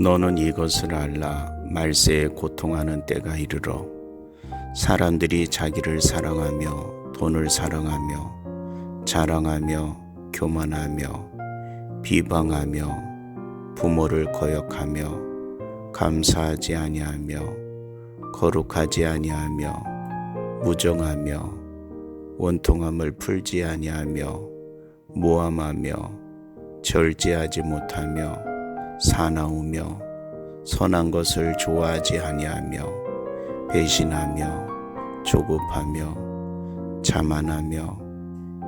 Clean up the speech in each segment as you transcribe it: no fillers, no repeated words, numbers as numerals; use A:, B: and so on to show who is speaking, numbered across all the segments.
A: 너는 이것을 알라. 말세에 고통하는 때가 이르러 사람들이 자기를 사랑하며 돈을 사랑하며 자랑하며 교만하며 비방하며 부모를 거역하며 감사하지 아니하며 거룩하지 아니하며 무정하며 원통함을 풀지 아니하며 모함하며 절제하지 못하며 사나우며 선한 것을 좋아하지 아니하며 배신하며 조급하며 자만하며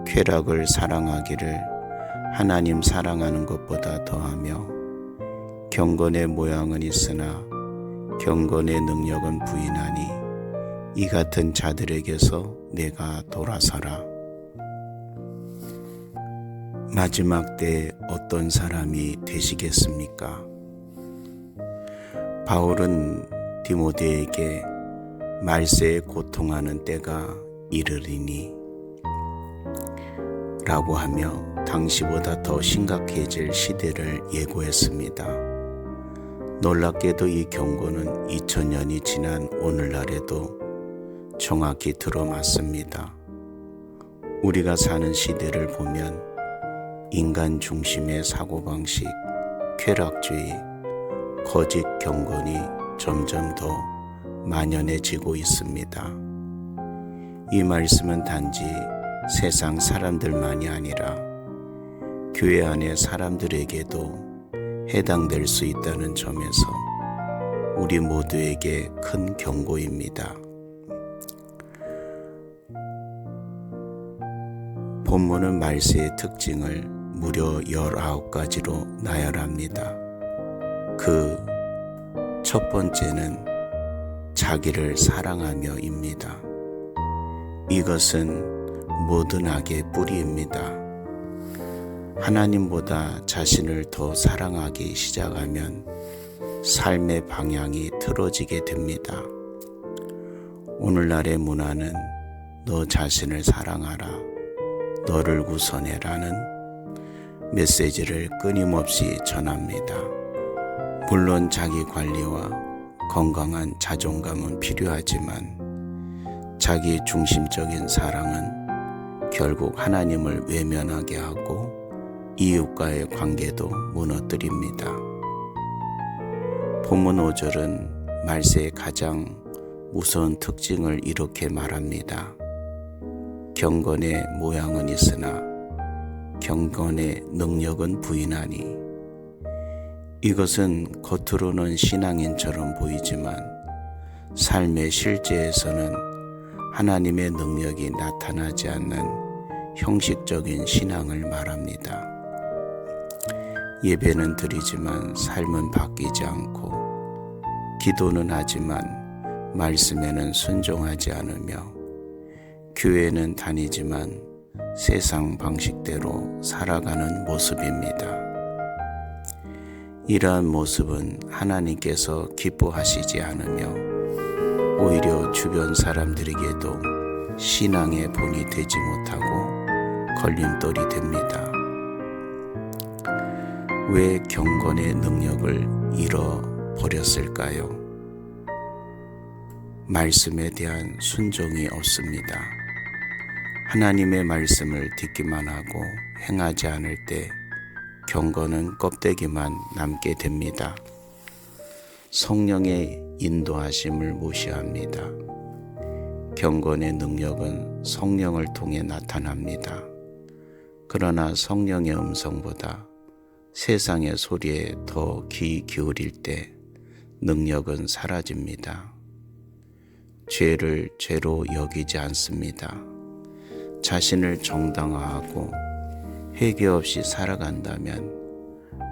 A: 쾌락을 사랑하기를 하나님 사랑하는 것보다 더하며 경건의 모양은 있으나 경건의 능력은 부인하니 이 같은 자들에게서 내가 돌아서라. 마지막 때에 어떤 사람이 되시겠습니까? 바울은 디모데에게 말세에 고통하는 때가 이르리니 라고 하며 당시보다 더 심각해질 시대를 예고했습니다. 놀랍게도 이 경고는 2000년이 지난 오늘날에도 정확히 들어맞습니다. 우리가 사는 시대를 보면 인간 중심의 사고방식, 쾌락주의, 거짓 경건이 점점 더 만연해지고 있습니다. 이 말씀은 단지 세상 사람들만이 아니라 교회 안의 사람들에게도 해당될 수 있다는 점에서 우리 모두에게 큰 경고입니다. 본문은 말세의 특징을 무려 19가지로 나열합니다. 그 첫 번째는 자기를 사랑하며입니다. 이것은 모든 악의 뿌리입니다. 하나님보다 자신을 더 사랑하기 시작하면 삶의 방향이 틀어지게 됩니다. 오늘날의 문화는 너 자신을 사랑하라, 너를 우선해라는 메시지를 끊임없이 전합니다. 물론 자기 관리와 건강한 자존감은 필요하지만 자기 중심적인 사랑은 결국 하나님을 외면하게 하고 이웃과의 관계도 무너뜨립니다. 본문 5절은 말세의 가장 무서운 특징을 이렇게 말합니다. 경건의 모양은 있으나 경건의 능력은 부인하니. 이것은 겉으로는 신앙인처럼 보이지만 삶의 실제에서는 하나님의 능력이 나타나지 않는 형식적인 신앙을 말합니다. 예배는 드리지만 삶은 바뀌지 않고 기도는 하지만 말씀에는 순종하지 않으며 교회는 다니지만 세상 방식대로 살아가는 모습입니다. 이러한 모습은 하나님께서 기뻐하시지 않으며 오히려 주변 사람들에게도 신앙의 본이 되지 못하고 걸림돌이 됩니다. 왜 경건의 능력을 잃어버렸을까요? 말씀에 대한 순종이 없습니다. 하나님의 말씀을 듣기만 하고 행하지 않을 때 경건은 껍데기만 남게 됩니다. 성령의 인도하심을 무시합니다. 경건의 능력은 성령을 통해 나타납니다. 그러나 성령의 음성보다 세상의 소리에 더 귀 기울일 때 능력은 사라집니다. 죄를 죄로 여기지 않습니다. 자신을 정당화하고 회개 없이 살아간다면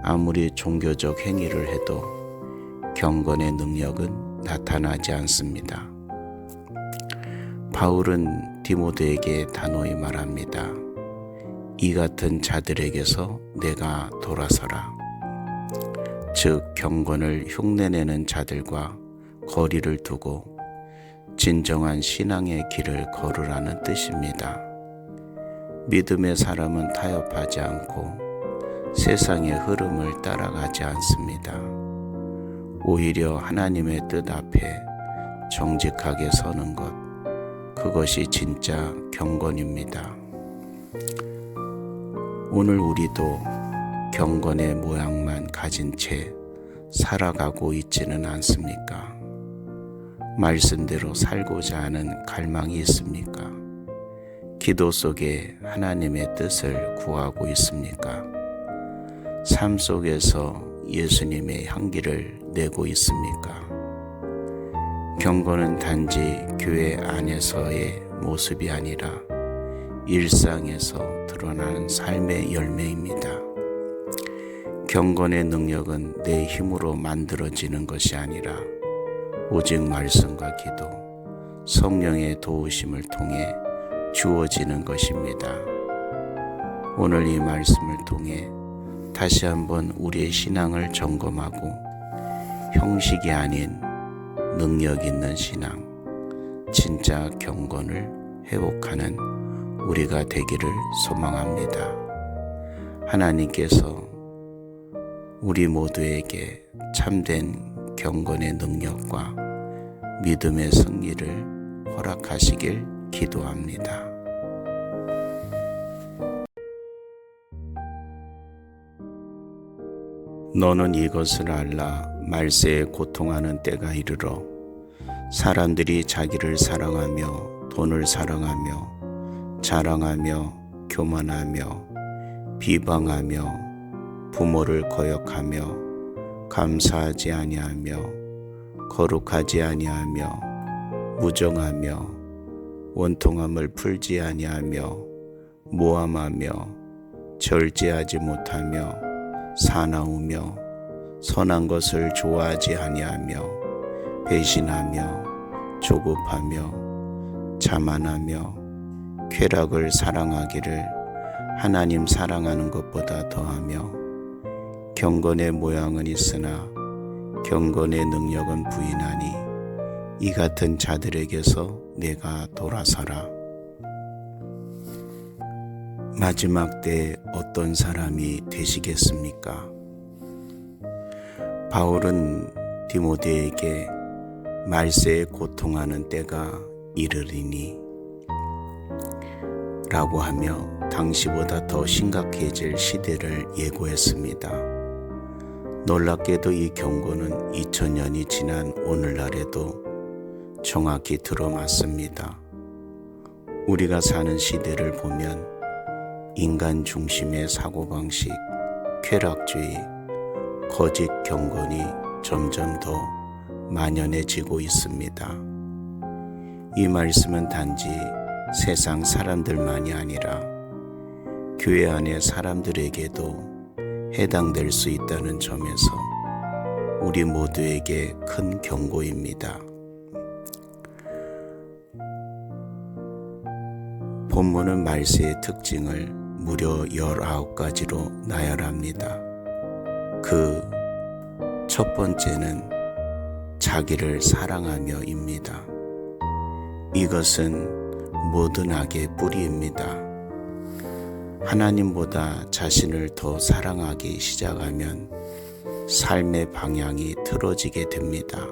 A: 아무리 종교적 행위를 해도 경건의 능력은 나타나지 않습니다. 바울은 디모데에게 단호히 말합니다. 이 같은 자들에게서 내가 돌아서라. 즉 경건을 흉내내는 자들과 거리를 두고 진정한 신앙의 길을 걸으라는 뜻입니다. 믿음의 사람은 타협하지 않고 세상의 흐름을 따라가지 않습니다. 오히려 하나님의 뜻 앞에 정직하게 서는 것, 그것이 진짜 경건입니다. 오늘 우리도 경건의 모양만 가진 채 살아가고 있지는 않습니까? 말씀대로 살고자 하는 갈망이 있습니까? 기도 속에 하나님의 뜻을 구하고 있습니까? 삶 속에서 예수님의 향기를 내고 있습니까? 경건은 단지 교회 안에서의 모습이 아니라 일상에서 드러나는 삶의 열매입니다. 경건의 능력은 내 힘으로 만들어지는 것이 아니라 오직 말씀과 기도, 성령의 도우심을 통해 주어지는 것입니다. 오늘 이 말씀을 통해 다시 한번 우리의 신앙을 점검하고 형식이 아닌 능력 있는 신앙, 진짜 경건을 회복하는 우리가 되기를 소망합니다. 하나님께서 우리 모두에게 참된 경건의 능력과 믿음의 승리를 허락하시길 기도합니다. 너는 이것을 알라. 말세에 고통하는 때가 이르러 사람들이 자기를 사랑하며 돈을 사랑하며 자랑하며 교만하며 비방하며 부모를 거역하며 감사하지 아니하며 거룩하지 아니하며 무정하며 원통함을 풀지 아니하며 모함하며 절제하지 못하며 사나우며 선한 것을 좋아하지 아니하며 배신하며 조급하며 자만하며 쾌락을 사랑하기를 하나님 사랑하는 것보다 더하며 경건의 모양은 있으나 경건의 능력은 부인하니 이 같은 자들에게서 내가 돌아서라. 마지막 때 어떤 사람이 되시겠습니까? 바울은 디모데에게 말세에 고통하는 때가 이르리니 라고 하며 당시보다 더 심각해질 시대를 예고했습니다. 놀랍게도 이 경고는 2000년이 지난 오늘날에도 정확히 들어맞습니다. 우리가 사는 시대를 보면 인간 중심의 사고방식, 쾌락주의, 거짓 경건이 점점 더 만연해지고 있습니다. 이 말씀은 단지 세상 사람들만이 아니라 교회 안의 사람들에게도 해당될 수 있다는 점에서 우리 모두에게 큰 경고입니다. 본문은 말세의 특징을 무려 19가지로 나열합니다. 그 첫 번째는 자기를 사랑하며입니다. 이것은 모든 악의 뿌리입니다. 하나님보다 자신을 더 사랑하기 시작하면 삶의 방향이 틀어지게 됩니다.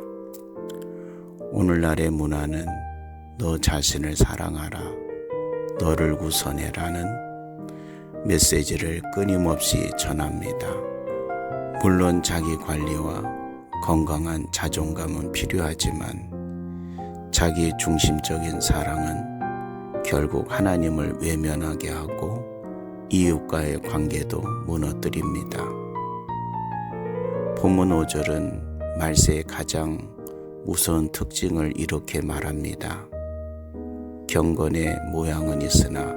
A: 오늘날의 문화는 너 자신을 사랑하라, 너를 우선해라는 메시지를 끊임없이 전합니다. 물론 자기 관리와 건강한 자존감은 필요하지만 자기 중심적인 사랑은 결국 하나님을 외면하게 하고 이웃과의 관계도 무너뜨립니다. 본문 5절은 말세의 가장 무서운 특징을 이렇게 말합니다. 경건의 모양은 있으나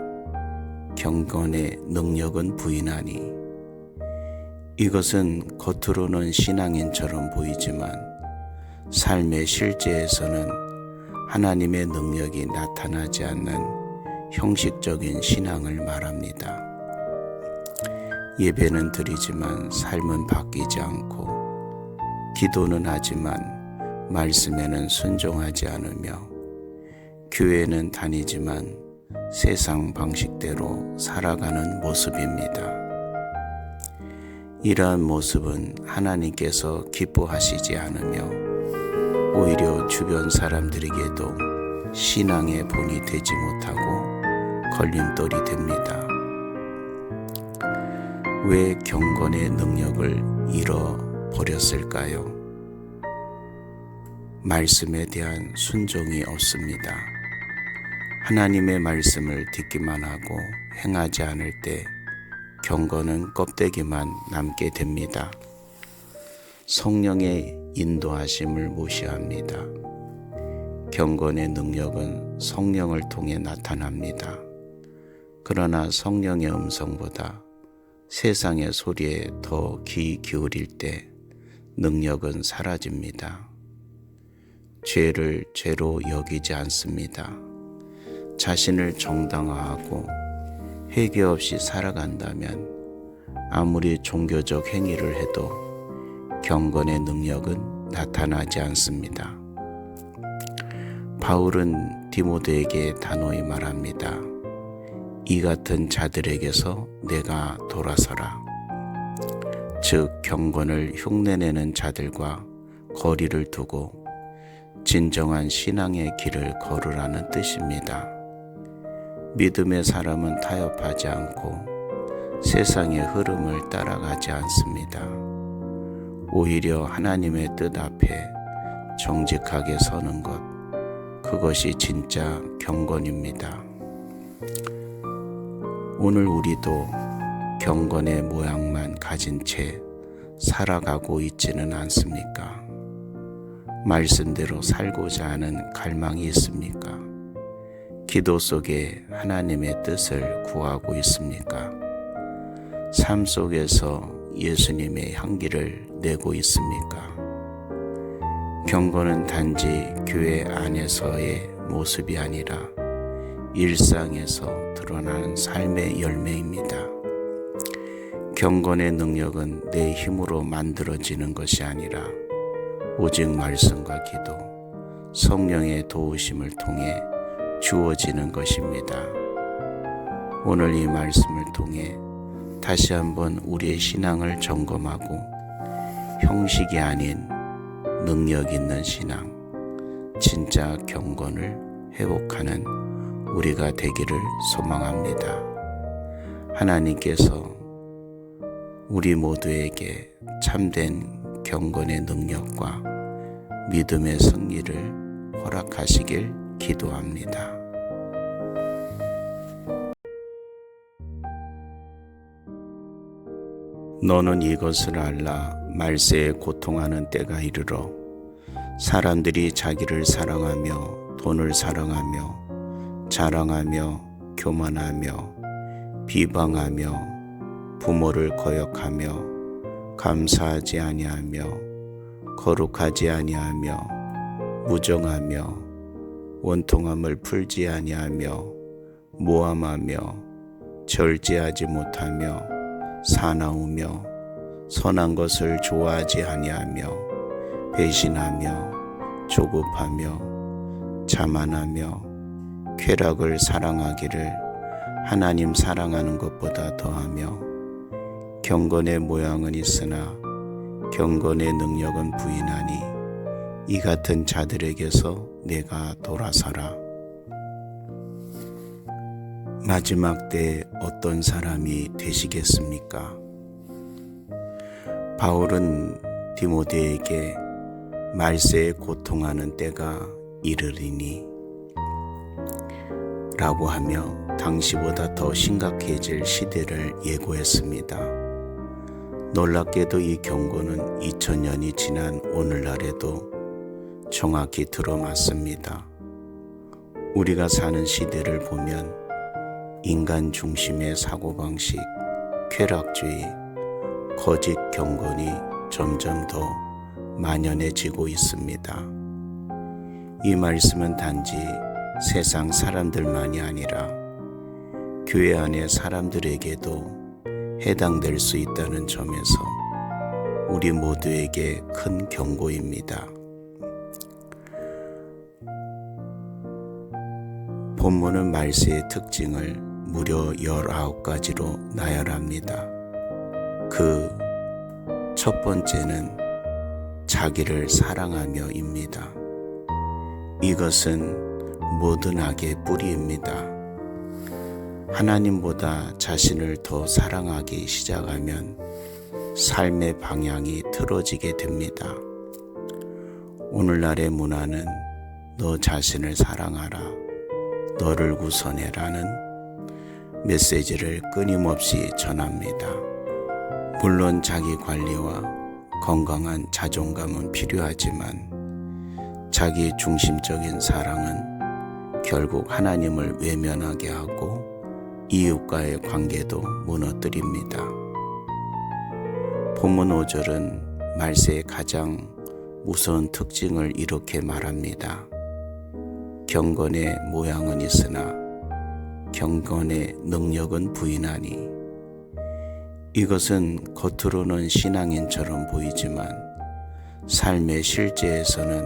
A: 경건의 능력은 부인하니. 이것은 겉으로는 신앙인처럼 보이지만 삶의 실제에서는 하나님의 능력이 나타나지 않는 형식적인 신앙을 말합니다. 예배는 드리지만 삶은 바뀌지 않고, 기도는 하지만 말씀에는 순종하지 않으며, 교회는 다니지만 세상 방식대로 살아가는 모습입니다. 이러한 모습은 하나님께서 기뻐하시지 않으며 오히려 주변 사람들에게도 신앙의 본이 되지 못하고 걸림돌이 됩니다. 왜 경건의 능력을 잃어버렸을까요? 말씀에 대한 순종이 없습니다. 하나님의 말씀을 듣기만 하고 행하지 않을 때 경건은 껍데기만 남게 됩니다. 성령의 인도하심을 무시합니다. 경건의 능력은 성령을 통해 나타납니다. 그러나 성령의 음성보다 세상의 소리에 더 귀 기울일 때 능력은 사라집니다. 죄를 죄로 여기지 않습니다. 자신을 정당화하고 회개 없이 살아간다면 아무리 종교적 행위를 해도 경건의 능력은 나타나지 않습니다. 바울은 디모데에게 단호히 말합니다. 이 같은 자들에게서 내가 돌아서라. 즉 경건을 흉내내는 자들과 거리를 두고 진정한 신앙의 길을 걸으라는 뜻입니다. 믿음의 사람은 타협하지 않고 세상의 흐름을 따라가지 않습니다. 오히려 하나님의 뜻 앞에 정직하게 서는 것, 그것이 진짜 경건입니다. 오늘 우리도 경건의 모양만 가진 채 살아가고 있지는 않습니까? 말씀대로 살고자 하는 갈망이 있습니까? 기도 속에 하나님의 뜻을 구하고 있습니까? 삶 속에서 예수님의 향기를 내고 있습니까? 경건은 단지 교회 안에서의 모습이 아니라 일상에서 드러나는 삶의 열매입니다. 경건의 능력은 내 힘으로 만들어지는 것이 아니라 오직 말씀과 기도, 성령의 도우심을 통해 주어지는 것입니다. 오늘 이 말씀을 통해 다시 한번 우리의 신앙을 점검하고 형식이 아닌 능력 있는 신앙, 진짜 경건을 회복하는 우리가 되기를 소망합니다. 하나님께서 우리 모두에게 참된 경건의 능력과 믿음의 승리를 허락하시길 기도합니다. 너는 이것을 알라. 말세에 고통하는 때가 이르러 사람들이 자기를 사랑하며 돈을 사랑하며 자랑하며 교만하며 비방하며 부모를 거역하며 감사하지 아니하며 거룩하지 아니하며 무정하며 원통함을 풀지 아니하며 모함하며 절제하지 못하며 사나우며 선한 것을 좋아하지 아니하며 배신하며 조급하며 자만하며 쾌락을 사랑하기를 하나님 사랑하는 것보다 더하며 경건의 모양은 있으나 경건의 능력은 부인하니 이 같은 자들에게서 내가 돌아서라. 마지막 때 어떤 사람이 되시겠습니까? 바울은 디모데에게 말세에 고통하는 때가 이르리니 라고 하며 당시보다 더 심각해질 시대를 예고했습니다. 놀랍게도 이 경고는 2000년이 지난 오늘날에도 정확히 들어맞습니다. 우리가 사는 시대를 보면 인간 중심의 사고방식, 쾌락주의, 거짓 경건이 점점 더 만연해지고 있습니다. 이 말씀은 단지 세상 사람들만이 아니라 교회 안의 사람들에게도 해당될 수 있다는 점에서 우리 모두에게 큰 경고입니다. 본문은 말세의 특징을 무려 19가지로 나열합니다. 그 첫 번째는 자기를 사랑하며입니다. 이것은 모든 악의 뿌리입니다. 하나님보다 자신을 더 사랑하기 시작하면 삶의 방향이 틀어지게 됩니다. 오늘날의 문화는 너 자신을 사랑하라, 너를 우선해라는 메시지를 끊임없이 전합니다. 물론 자기 관리와 건강한 자존감은 필요하지만 자기 중심적인 사랑은 결국 하나님을 외면하게 하고 이웃과의 관계도 무너뜨립니다. 본문 5절은 말세의 가장 무서운 특징을 이렇게 말합니다. 경건의 모양은 있으나 경건의 능력은 부인하니. 이것은 겉으로는 신앙인처럼 보이지만 삶의 실제에서는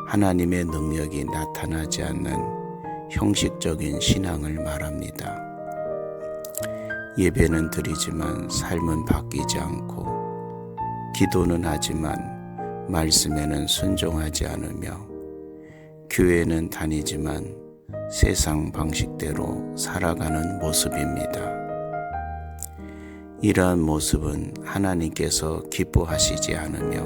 A: 하나님의 능력이 나타나지 않는 형식적인 신앙을 말합니다. 예배는 드리지만 삶은 바뀌지 않고, 기도는 하지만 말씀에는 순종하지 않으며, 교회는 다니지만 세상 방식대로 살아가는 모습입니다. 이러한 모습은 하나님께서 기뻐하시지 않으며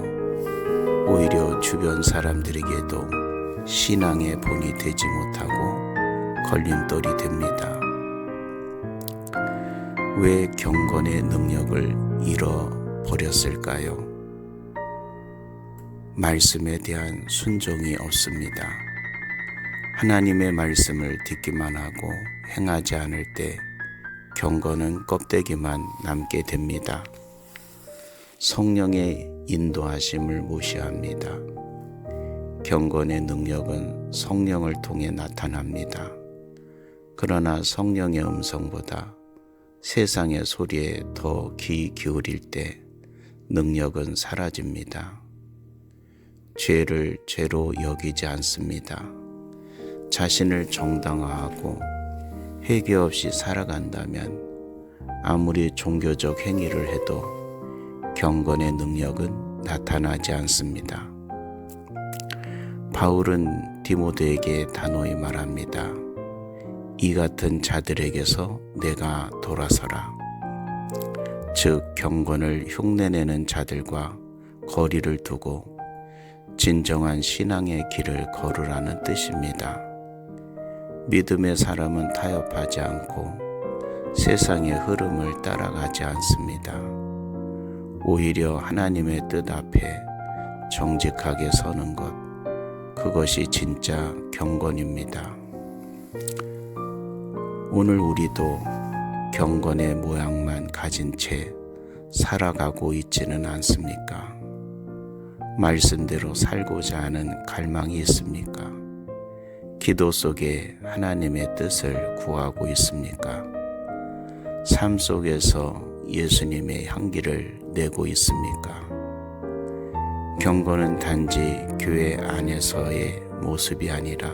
A: 오히려 주변 사람들에게도 신앙의 본이 되지 못하고 걸림돌이 됩니다. 왜 경건의 능력을 잃어버렸을까요? 말씀에 대한 순종이 없습니다. 하나님의 말씀을 듣기만 하고 행하지 않을 때 경건은 껍데기만 남게 됩니다. 성령의 인도하심을 무시합니다. 경건의 능력은 성령을 통해 나타납니다. 그러나 성령의 음성보다 세상의 소리에 더 귀 기울일 때 능력은 사라집니다. 죄를 죄로 여기지 않습니다. 자신을 정당화하고 회개 없이 살아간다면 아무리 종교적 행위를 해도 경건의 능력은 나타나지 않습니다. 바울은 디모데에게 단호히 말합니다. 이 같은 자들에게서 내가 돌아서라. 즉 경건을 흉내내는 자들과 거리를 두고 진정한 신앙의 길을 걸으라는 뜻입니다. 믿음의 사람은 타협하지 않고 세상의 흐름을 따라가지 않습니다. 오히려 하나님의 뜻 앞에 정직하게 서는 것, 그것이 진짜 경건입니다. 오늘 우리도 경건의 모양만 가진 채 살아가고 있지는 않습니까? 말씀대로 살고자 하는 갈망이 있습니까? 기도 속에 하나님의 뜻을 구하고 있습니까? 삶 속에서 예수님의 향기를 내고 있습니까? 경건은 단지 교회 안에서의 모습이 아니라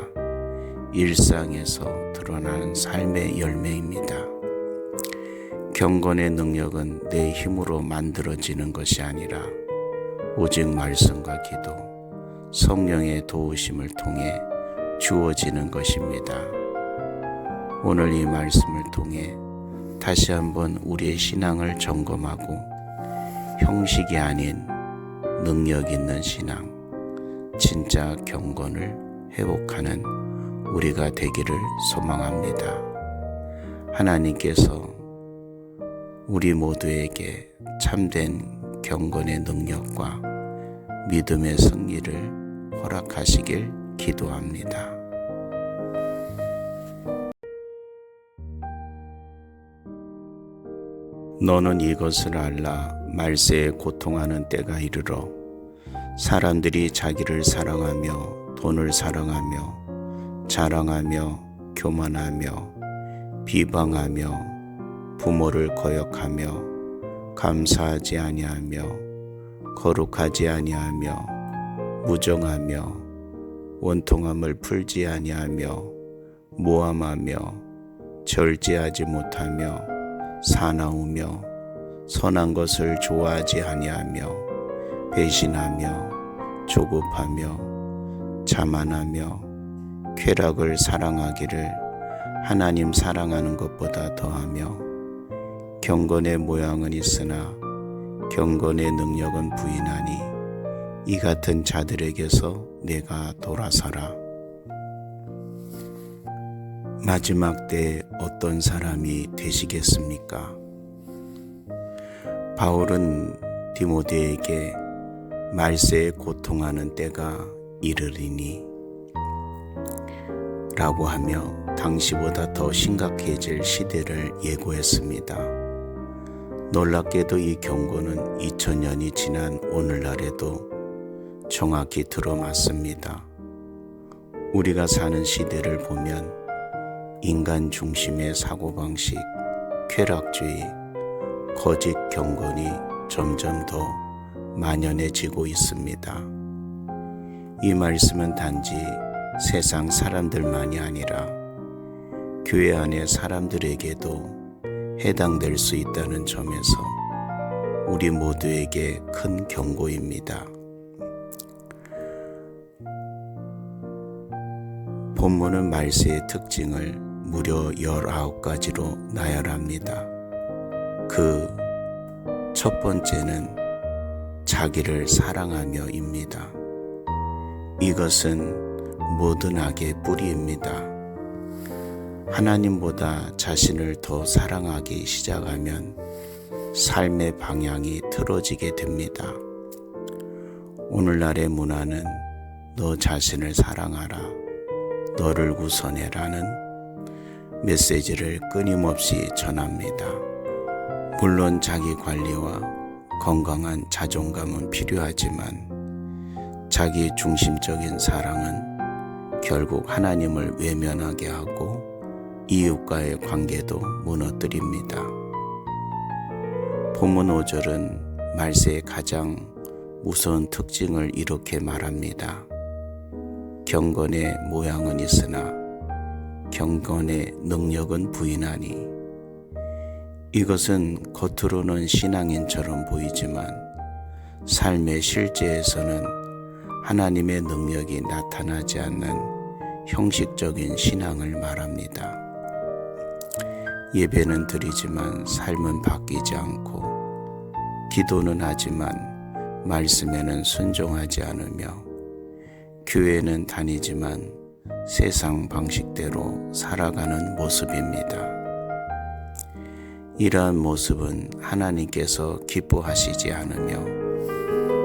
A: 일상에서 드러나는 삶의 열매입니다. 경건의 능력은 내 힘으로 만들어지는 것이 아니라 오직 말씀과 기도, 성령의 도우심을 통해 주어지는 것입니다. 오늘 이 말씀을 통해 다시 한번 우리의 신앙을 점검하고 형식이 아닌 능력 있는 신앙, 진짜 경건을 회복하는 우리가 되기를 소망합니다. 하나님께서 우리 모두에게 참된 경건의 능력과 믿음의 승리를 허락하시길 기도합니다. 너는 이것을 알라. 말세에 고통하는 때가 이르러 사람들이 자기를 사랑하며 돈을 사랑하며 자랑하며 교만하며 비방하며 부모를 거역하며 감사하지 아니하며 거룩하지 아니하며 무정하며 원통함을 풀지 아니하며 모함하며 절제하지 못하며 사나우며 선한 것을 좋아하지 아니하며 배신하며 조급하며 자만하며 쾌락을 사랑하기를 하나님 사랑하는 것보다 더하며 경건의 모양은 있으나 경건의 능력은 부인하니 이 같은 자들에게서 내가 돌아서라. 마지막 때에 어떤 사람이 되시겠습니까? 바울은 디모데에게 말세에 고통하는 때가 이르리니 라고 하며 당시보다 더 심각해질 시대를 예고했습니다. 놀랍게도 이 경고는 2000년이 지난 오늘날에도 정확히 들어맞습니다. 우리가 사는 시대를 보면 인간 중심의 사고방식, 쾌락주의, 거짓 경건이 점점 더 만연해지고 있습니다. 이 말씀은 단지 세상 사람들만이 아니라 교회 안의 사람들에게도 해당될 수 있다는 점에서 우리 모두에게 큰 경고입니다. 본문은 말세의 특징을 무려 19가지로 나열합니다. 그 첫 번째는 자기를 사랑하며입니다. 이것은 모든 악의 뿌리입니다. 하나님보다 자신을 더 사랑하기 시작하면 삶의 방향이 틀어지게 됩니다. 오늘날의 문화는 너 자신을 사랑하라, 너를 우선해라는 메시지를 끊임없이 전합니다. 물론 자기 관리와 건강한 자존감은 필요하지만 자기 중심적인 사랑은 결국 하나님을 외면하게 하고 이웃과의 관계도 무너뜨립니다. 본문 5절은 말세의 가장 무서운 특징을 이렇게 말합니다. 경건의 모양은 있으나 경건의 능력은 부인하니. 이것은 겉으로는 신앙인처럼 보이지만 삶의 실제에서는 하나님의 능력이 나타나지 않는 형식적인 신앙을 말합니다. 예배는 드리지만 삶은 바뀌지 않고 기도는 하지만 말씀에는 순종하지 않으며 교회는 다니지만 세상 방식대로 살아가는 모습입니다. 이러한 모습은 하나님께서 기뻐하시지 않으며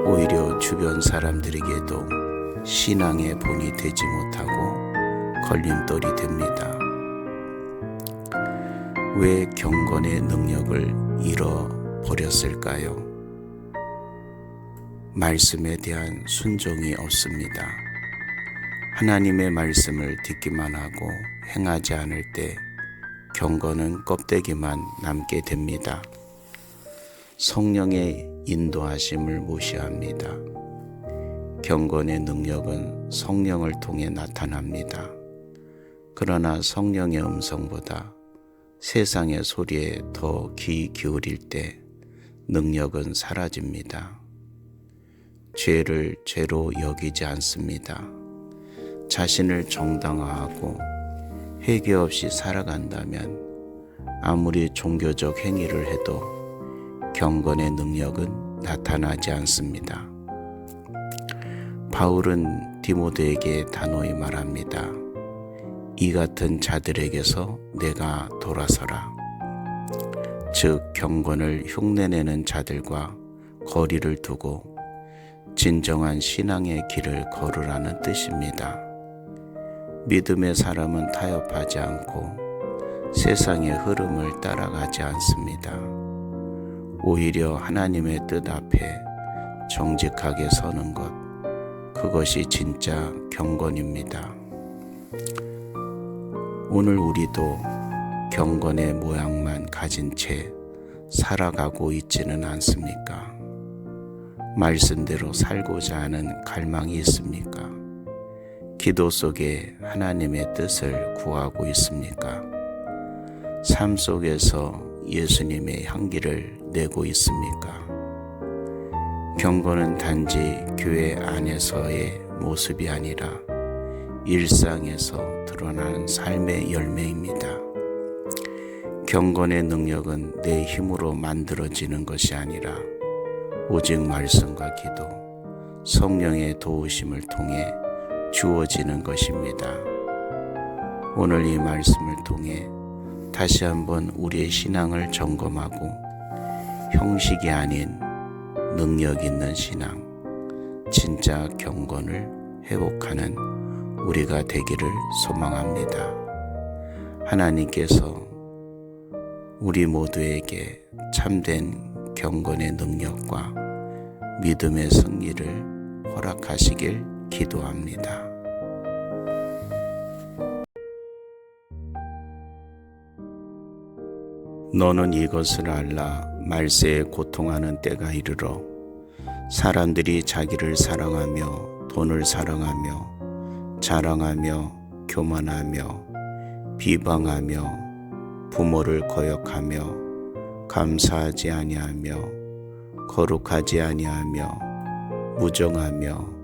A: 오히려 주변 사람들에게도 신앙의 본이 되지 못하고 걸림돌이 됩니다. 왜 경건의 능력을 잃어버렸을까요? 말씀에 대한 순종이 없습니다. 하나님의 말씀을 듣기만 하고 행하지 않을 때 경건은 껍데기만 남게 됩니다. 성령의 인도하심을 무시합니다. 경건의 능력은 성령을 통해 나타납니다. 그러나 성령의 음성보다 세상의 소리에 더 귀 기울일 때 능력은 사라집니다. 죄를 죄로 여기지 않습니다. 자신을 정당화하고 회개 없이 살아간다면 아무리 종교적 행위를 해도 경건의 능력은 나타나지 않습니다. 바울은 디모데에게 단호히 말합니다. 이 같은 자들에게서 내가 돌아서라. 즉 경건을 흉내내는 자들과 거리를 두고 진정한 신앙의 길을 걸으라는 뜻입니다. 믿음의 사람은 타협하지 않고 세상의 흐름을 따라가지 않습니다. 오히려 하나님의 뜻 앞에 정직하게 서는 것, 그것이 진짜 경건입니다. 오늘 우리도 경건의 모양만 가진 채 살아가고 있지는 않습니까? 말씀대로 살고자 하는 갈망이 있습니까? 기도 속에 하나님의 뜻을 구하고 있습니까? 삶 속에서 예수님의 향기를 내고 있습니까? 경건은 단지 교회 안에서의 모습이 아니라 일상에서 드러나는 삶의 열매입니다. 경건의 능력은 내 힘으로 만들어지는 것이 아니라 오직 말씀과 기도, 성령의 도우심을 통해 주어지는 것입니다. 오늘 이 말씀을 통해 다시 한번 우리의 신앙을 점검하고 형식이 아닌 능력 있는 신앙, 진짜 경건을 회복하는 우리가 되기를 소망합니다. 하나님께서 우리 모두에게 참된 경건의 능력과 믿음의 승리를 허락하시길 기도합니다. 너는 이것을 알라. 말세에 고통하는 때가 이르러 사람들이 자기를 사랑하며 돈을 사랑하며 자랑하며 교만하며 비방하며 부모를 거역하며 감사하지 아니하며 거룩하지 아니하며 무정하며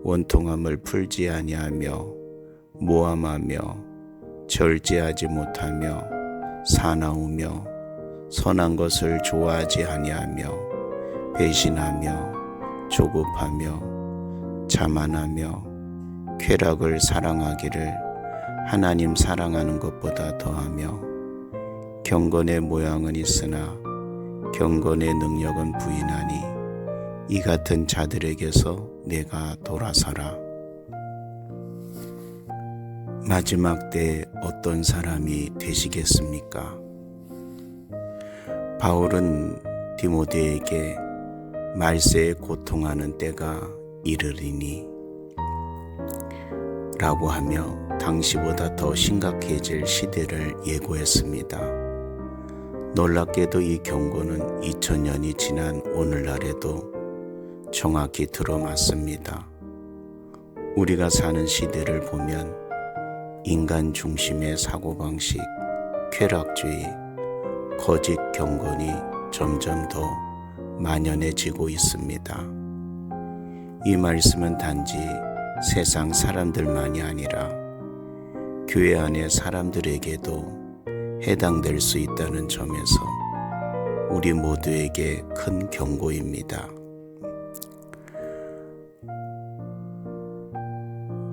A: 원통함을 풀지 아니하며 모함하며 절제하지 못하며 사나우며 선한 것을 좋아하지 아니하며 배신하며 조급하며 자만하며 쾌락을 사랑하기를 하나님 사랑하는 것보다 더하며 경건의 모양은 있으나 경건의 능력은 부인하니 이 같은 자들에게서 내가 돌아서라. 마지막 때 어떤 사람이 되시겠습니까? 바울은 디모데에게 말세에 고통하는 때가 이르리니 라고 하며 당시보다 더 심각해질 시대를 예고했습니다. 놀랍게도 이 경고는 2000년이 지난 오늘날에도 정확히 들어맞습니다. 우리가 사는 시대를 보면 인간 중심의 사고방식, 쾌락주의, 거짓 경건이 점점 더 만연해지고 있습니다. 이 말씀은 단지 세상 사람들만이 아니라 교회 안의 사람들에게도 해당될 수 있다는 점에서 우리 모두에게 큰 경고입니다.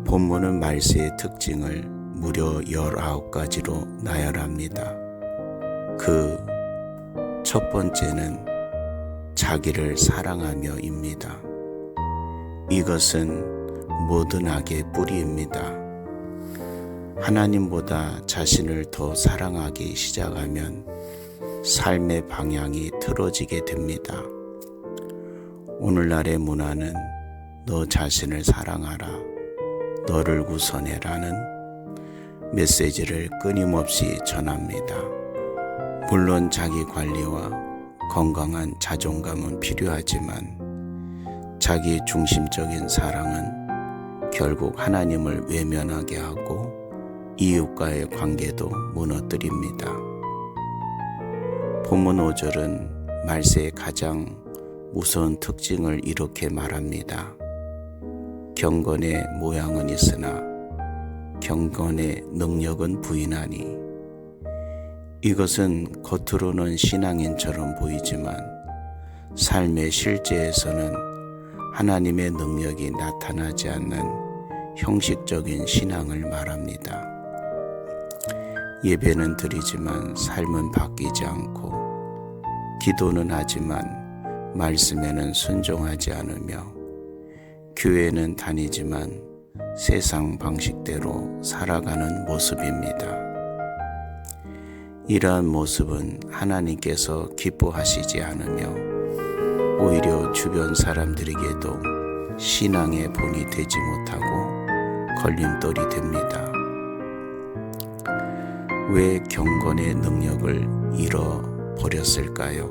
A: 본문은 말세의 특징을 무려 19가지로 나열합니다. 그 첫 번째는 자기를 사랑하며입니다. 이것은 모든 악의 뿌리입니다. 하나님보다 자신을 더 사랑하기 시작하면 삶의 방향이 틀어지게 됩니다. 오늘날의 문화는 너 자신을 사랑하라, 너를 구선해라는 메시지를 끊임없이 전합니다. 물론 자기 관리와 건강한 자존감은 필요하지만 자기 중심적인 사랑은 결국 하나님을 외면하게 하고 이웃과의 관계도 무너뜨립니다. 본문 5절은 말세의 가장 무서운 특징을 이렇게 말합니다. 경건의 모양은 있으나 경건의 능력은 부인하니. 이것은 겉으로는 신앙인처럼 보이지만 삶의 실제에서는 하나님의 능력이 나타나지 않는 형식적인 신앙을 말합니다. 예배는 드리지만 삶은 바뀌지 않고, 기도는 하지만 말씀에는 순종하지 않으며, 교회는 다니지만 세상 방식대로 살아가는 모습입니다. 이러한 모습은 하나님께서 기뻐하시지 않으며 오히려 주변 사람들에게도 신앙의 본이 되지 못하고 걸림돌이 됩니다. 왜 경건의 능력을 잃어버렸을까요?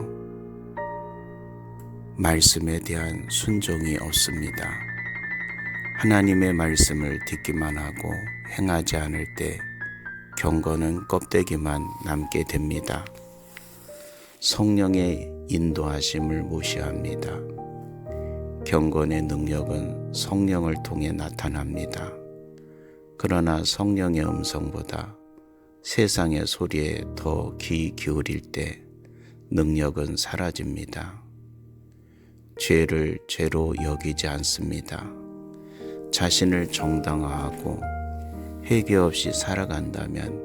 A: 말씀에 대한 순종이 없습니다. 하나님의 말씀을 듣기만 하고 행하지 않을 때 경건은 껍데기만 남게 됩니다. 성령의 인도하심을 무시합니다. 경건의 능력은 성령을 통해 나타납니다. 그러나 성령의 음성보다 세상의 소리에 더 귀 기울일 때 능력은 사라집니다. 죄를 죄로 여기지 않습니다. 자신을 정당화하고 회개 없이 살아간다면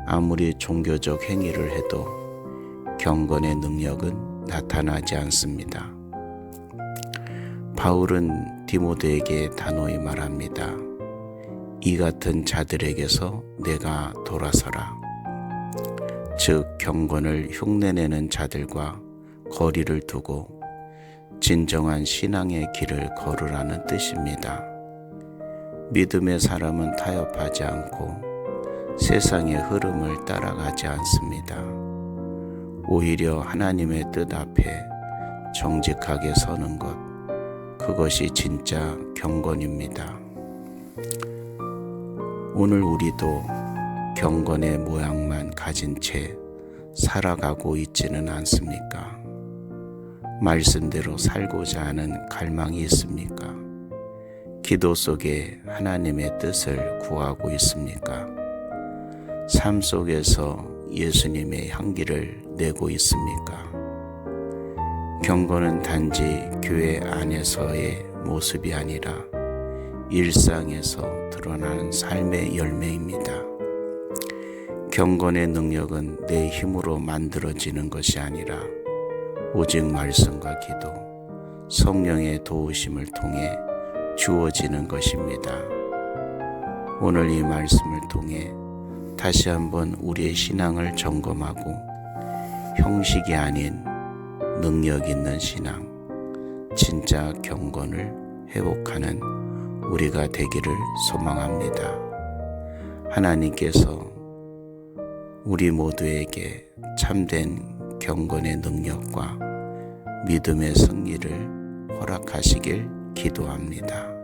A: 아무리 종교적 행위를 해도 경건의 능력은 나타나지 않습니다. 바울은 디모데에게 단호히 말합니다. 이 같은 자들에게서 내가 돌아서라. 즉 경건을 흉내내는 자들과 거리를 두고 진정한 신앙의 길을 걸으라는 뜻입니다. 믿음의 사람은 타협하지 않고 세상의 흐름을 따라가지 않습니다. 오히려 하나님의 뜻 앞에 정직하게 서는 것, 그것이 진짜 경건입니다. 오늘 우리도 경건의 모양만 가진 채 살아가고 있지는 않습니까? 말씀대로 살고자 하는 갈망이 있습니까? 기도 속에 하나님의 뜻을 구하고 있습니까? 삶 속에서 예수님의 향기를 내고 있습니까? 경건은 단지 교회 안에서의 모습이 아니라 일상에서 드러나는 삶의 열매입니다. 경건의 능력은 내 힘으로 만들어지는 것이 아니라 오직 말씀과 기도, 성령의 도우심을 통해 주어지는 것입니다. 오늘 이 말씀을 통해 다시 한번 우리의 신앙을 점검하고 형식이 아닌 능력 있는 신앙, 진짜 경건을 회복하는 우리가 되기를 소망합니다. 하나님께서 우리 모두에게 참된 경건의 능력과 믿음의 승리를 허락하시길 기도합니다.